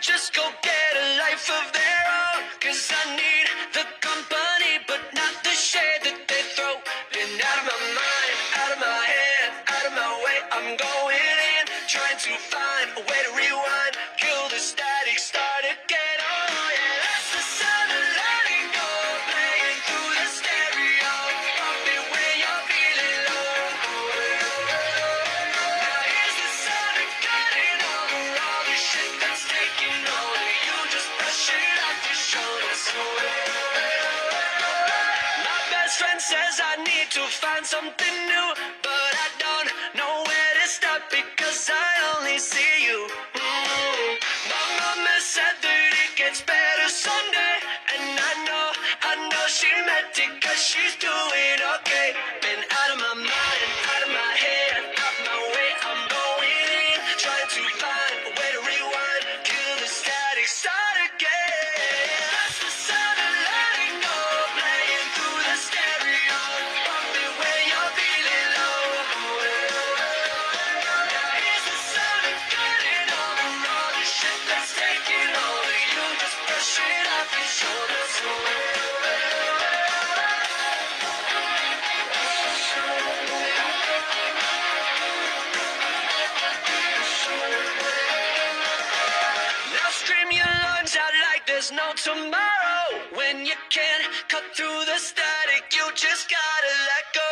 just go get a life of their own. 'Cause I need the company, but not the shade that they throw. Been out of my mind, out of my head, out of my way. I'm going in, trying to find a way to rewind, kill the static, start again. Oh yeah, that's the sound of letting go, playing through the stereo. Pump it when you're feeling low. Now here's the sound of cutting over all the shit that's taking over you. Just brush it off your shoulders. My best friend says I need to find something new, but I don't know where to start because I only see you. My mama said that it gets better someday, and I know she meant it 'cause she's doing okay. Been out of my mind, out of my head, out my way. I'm going in, trying to find a way to rewind, kill the static, start again. That's the sound of letting go, playing through the stereo. Pump it when you're feeling low. Now here's the sound of cutting over all the shit that's taking over you. Just brush it off your shoulders. Now scream your lungs out like there's no tomorrow. When you can't cut through the static, you just gotta let go.